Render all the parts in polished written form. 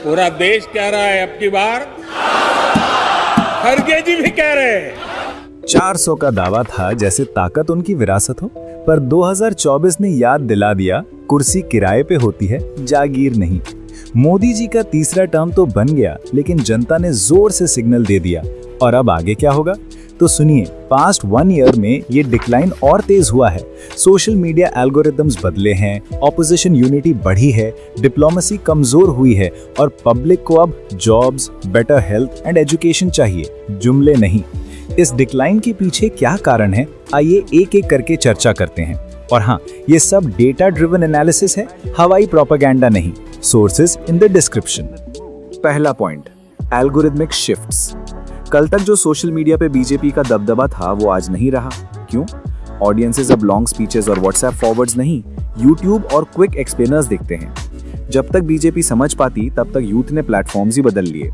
पूरा देश कह रहा है अब की बार, खड़गे जी भी कह रहे हैं। 400 का दावा था जैसे ताकत उनकी विरासत हो, पर 2024 ने याद दिला दिया कुर्सी किराए पे होती है, जागीर नहीं। मोदी जी का तीसरा टर्म तो बन गया, लेकिन जनता ने जोर से सिग्नल दे दिया। और अब आगे क्या होगा? तो सुनिए, पास्ट 1 ईयर में ये डिक्लाइन और तेज हुआ है। सोशल मीडिया एल्गोरिदम्स बदले हैं, ऑपोजिशन यूनिटी बढ़ी है, डिप्लोमेसी कमजोर हुई है और पब्लिक को अब jobs, better health and education चाहिए, जुमले नहीं। इस डिक्लाइन के पीछे क्या कारण है, आइए एक एक करके चर्चा करते हैं। और हाँ, ये सब डेटा ड्रिवन एनालिसिस है, हवाई प्रोपेगेंडा नहीं। Sources in the description. पहला पॉइंट, एल्गोरिथमिक शिफ्ट्स। कल तक जो सोशल मीडिया पे बीजेपी का दबदबा था वो आज नहीं रहा। क्यों? ऑडियंसेस अब लॉन्ग स्पीचेस और व्हाट्सएप फॉरवर्ड्स नहीं, यूट्यूब और क्विक एक्सप्लेनर्स देखते हैं। जब तक बीजेपी समझ पाती तब तक यूथ ने प्लेटफॉर्म्स ही बदल लिए।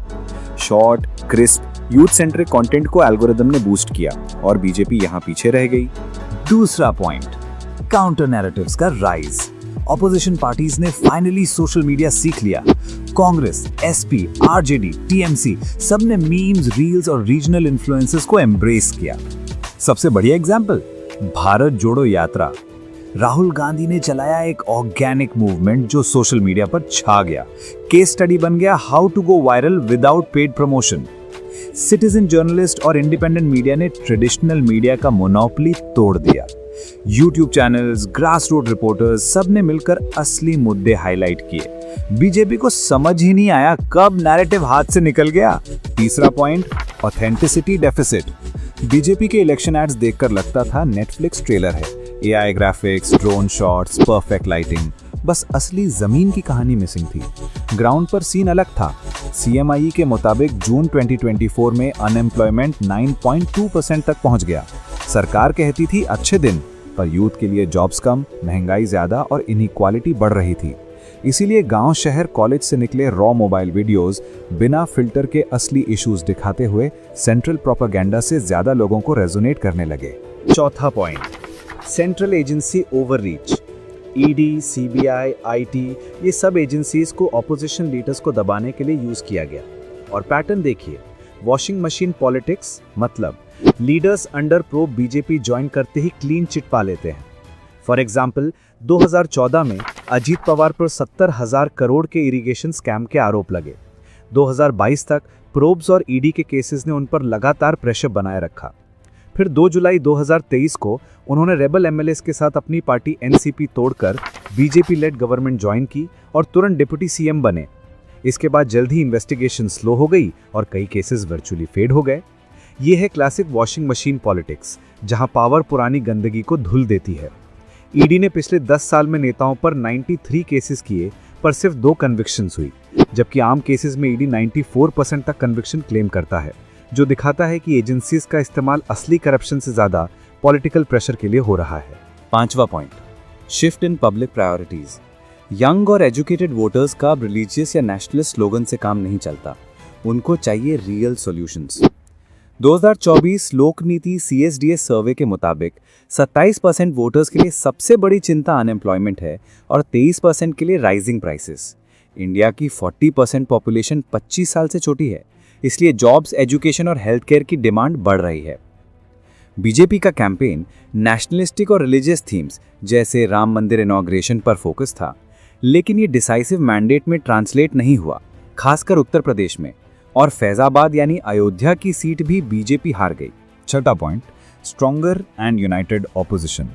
Short, crisp, youth centric content को एल्गोरिदम ने बूस्ट किया और बीजेपी यहाँ पीछे रह गई। दूसरा पॉइंट, काउंटर नैरेटिव्स का राइज। ऑपोजिशन पार्टीज ने फाइनली सोशल मीडिया सीख लिया। कांग्रेस, एसपी, आरजेडी, टीएमसी सब ने मीम्स, रील्स और रीजनल इन्फ्लुएंसेस को एम्ब्रेस किया। सबसे बढ़िया एग्जांपल, भारत जोड़ो यात्रा। राहुल गांधी ने चलाया एक ऑर्गेनिक मूवमेंट जो सोशल मीडिया पर छा गया। केस स्टडी बन गया how to go viral without paid promotion. Citizen journalist और इंडिपेंडेंट मीडिया ने ट्रेडिशनल मीडिया का मोनोपोली तोड़ दिया। YouTube channels, grass root reporters सब ने मिलकर असली मुद्दे हाईलाइट किए। बीजेपी को समझ ही नहीं आया कब नैरेटिव हाथ से निकल गया। तीसरा पॉइंट, ऑथेंटिसिटी डेफिसिट। बीजेपी के इलेक्शन एड्स देखकर लगता था नेटफ्लिक्स ट्रेलर है। AI graphics, drone shots, perfect lighting, बस असली जमीन की कहानी मिसिंग थी। ग्राउंड पर सीन अलग था। सीएमआई के मुताबिक जून 2024 में अनएम्प्लॉयमेंट 9.2% तक पहुंच गया। सरकार कहती थी अच्छे दिन, पर यूथ के लिए जॉब्स कम, महंगाई ज्यादा और इनइक्वालिटी बढ़ रही थी। इसीलिए गांव, शहर, कॉलेज से निकले रॉ मोबाइल वीडियोस बिना फिल्टर के असली इश्यूज दिखाते हुए सेंट्रल प्रोपेगेंडा से ज्यादा लोगों को रेजोनेट करने लगे। चौथा point, central agency overreach. ED, CBI, IT, ये सब एजेंसीज को ऑपोजिशन लीडर्स को दबाने के लिए यूज किया गया। और पैटर्न देखिए, वॉशिंग मशीन पॉलिटिक्स, मतलब leaders under probe BJP join करते ही क्लीन चिट पा लेते हैं। फॉर एग्जाम्पल, 2014 में अजीत पवार पर 70,000 करोड़ के इरिगेशन स्कैम के आरोप लगे। 2022 तक प्रोब्स और ईडी के केसेस ने उन पर लगातार प्रेशर बनाए रखा। फिर 2 जुलाई 2023 को उन्होंने रेबल एमएलएस के साथ अपनी पार्टी एनसीपी तोड़कर बीजेपी लेड गवर्नमेंट ज्वाइन की और तुरंत डिप्टी सीएम बने। इसके बाद जल्द ही इन्वेस्टिगेशन स्लो हो गई और कई केसेस वर्चुअली फेड हो गए। ये है क्लासिक वॉशिंग मशीन पॉलिटिक्स, जहां पावर पुरानी गंदगी को धुल देती है। ईडी ने पिछले 10 साल में नेताओं पर 93 केसेस किए, पर सिर्फ 2 कन्विक्शंस हुई, जबकि आम केसेस में ईडी 94% तक कन्विक्शन क्लेम करता है, जो दिखाता है कि एजेंसीज का इस्तेमाल असली करप्शन से ज्यादा पॉलिटिकल प्रेशर के लिए हो रहा है। पांचवा point, shift in public priorities. Young और एजुकेटेड वोटर्स का रिलीजियस या नेशनलिस्ट स्लोगन से काम नहीं चलता, उनको चाहिए रियल सॉल्यूशंस। 2024 लोक नीति सीएसडीएस सर्वे के मुताबिक 27% वोटर्स के लिए सबसे बड़ी चिंता अनएम्प्लॉयमेंट है और 23% के लिए राइजिंग प्राइसेस। इंडिया की 40% पॉपुलेशन 25 साल से छोटी है, इसलिए जॉब्स, एजुकेशन और हेल्थ केयर की डिमांड बढ़ रही है। बीजेपी का कैंपेन नेशनलिस्टिक और रिलीजियस थीम्स जैसे राम मंदिर इनॉग्रेशन पर फोकस था, लेकिन ये डिसाइसिव मैंडेट में ट्रांसलेट नहीं हुआ, खासकर उत्तर प्रदेश में, और फैजाबाद यानी अयोध्या की सीट भी बीजेपी हार गई। छठा point, stronger and United opposition.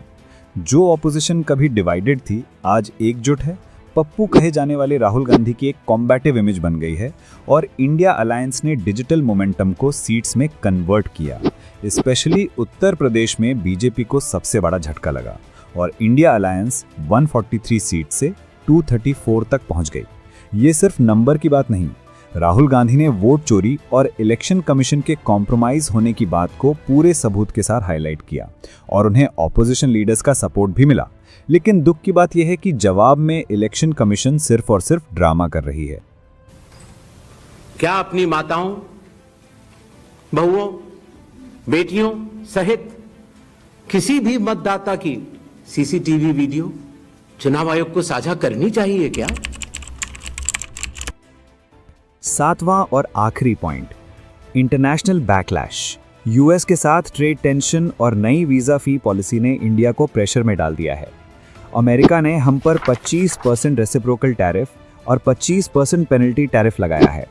जो ऑपोजिशन कभी डिवाइडेड थी, आज एकजुट है। पप्पू कहे जाने वाले राहुल गांधी की एक कॉम्बैटिव इमेज बन गई है और इंडिया अलायंस ने डिजिटल मोमेंटम को सीट्स में कन्वर्ट किया। स्पेशली उत्तर प्रदेश में बीजेपी को सबसे बड़ा झटका लगा और इंडिया अलायंस 143 सीट से 234 तक पहुंच गई। ये सिर्फ नंबर की बात नहीं, राहुल गांधी ने वोट चोरी और इलेक्शन कमीशन के कॉम्प्रोमाइज होने की बात को पूरे सबूत के साथ हाईलाइट किया और उन्हें ऑपोजिशन लीडर्स का सपोर्ट भी मिला। लेकिन दुख की बात यह है कि जवाब में इलेक्शन कमीशन सिर्फ और सिर्फ ड्रामा कर रही है। क्या अपनी माताओं, बहुओं, बेटियों सहित किसी भी मतदाता की सीसीटीवी वीडियो चुनाव आयोग को साझा करनी चाहिए क्या? सातवां और आखिरी पॉइंट, इंटरनेशनल बैकलैश। यूएस के साथ ट्रेड टेंशन और नई वीज़ा फ़ी पॉलिसी ने इंडिया को प्रेशर में डाल दिया है। अमेरिका ने हम पर 25% रेसिप्रोकल टैरिफ और 25% पेनल्टी टैरिफ लगाया है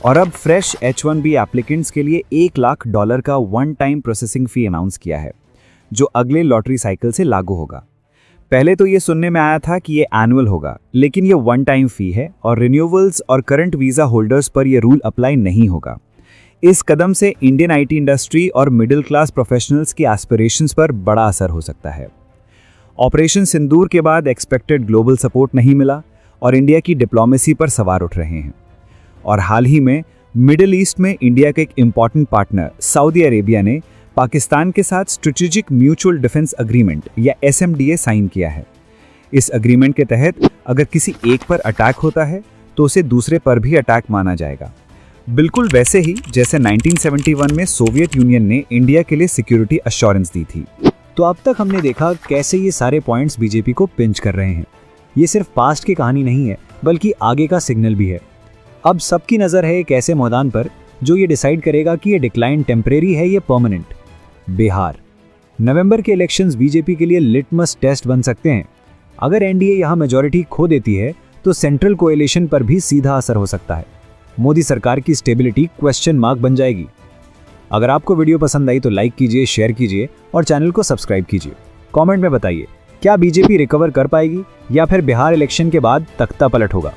और अब फ्रेश H-1B एप्लीकेंट्स के लिए $1 लाख का one time processing fee announce किया है, जो अगले लॉटरी साइकिल से लागू होगा। पहले तो ये सुनने में आया था कि ये एनुअल होगा, लेकिन ये वन टाइम फ़ी है और रिन्यूअल्स और करंट वीज़ा होल्डर्स पर यह रूल अप्लाई नहीं होगा। इस कदम से इंडियन आईटी इंडस्ट्री और मिडिल क्लास प्रोफेशनल्स की एस्पिरेशंस पर बड़ा असर हो सकता है। ऑपरेशन सिंदूर के बाद एक्सपेक्टेड ग्लोबल सपोर्ट नहीं मिला और इंडिया की डिप्लोमेसी पर सवाल उठ रहे हैं। और हाल ही में मिडिल ईस्ट में इंडिया के एक इम्पॉर्टेंट पार्टनर सऊदी अरेबिया ने पाकिस्तान के साथ स्ट्रेटेजिक म्यूचुअल डिफेंस अग्रीमेंट या SMDA साइन किया है। इस अग्रीमेंट के तहत अगर किसी एक पर अटैक होता है तो उसे दूसरे पर भी अटैक माना जाएगा, बिल्कुल वैसे ही जैसे 1971 में सोवियत यूनियन ने इंडिया के लिए सिक्योरिटी अश्योरेंस दी थी। तो अब तक हमने देखा कैसे ये सारे पॉइंट्स बीजेपी को पिंच कर रहे हैं। ये सिर्फ पास्ट की कहानी नहीं है, बल्कि आगे का सिग्नल भी है। अब सबकी नज़र है एक ऐसे मैदान पर जो ये डिसाइड करेगा कि ये डिक्लाइन टेम्परेरी है या परमानेंट। बिहार। नवंबर के इलेक्शंस बीजेपी के लिए लिटमस टेस्ट बन सकते हैं। अगर एनडीए यहाँ मेजॉरिटी खो देती है तो सेंट्रल कोएलिशन पर भी सीधा असर हो सकता है। मोदी सरकार की स्टेबिलिटी क्वेश्चन मार्क बन जाएगी। अगर आपको वीडियो पसंद आई तो लाइक कीजिए, शेयर कीजिए और चैनल को सब्सक्राइब कीजिए। कमेंट में बताइए क्या बीजेपी रिकवर कर पाएगी या फिर बिहार इलेक्शन के बाद तख्ता पलट होगा।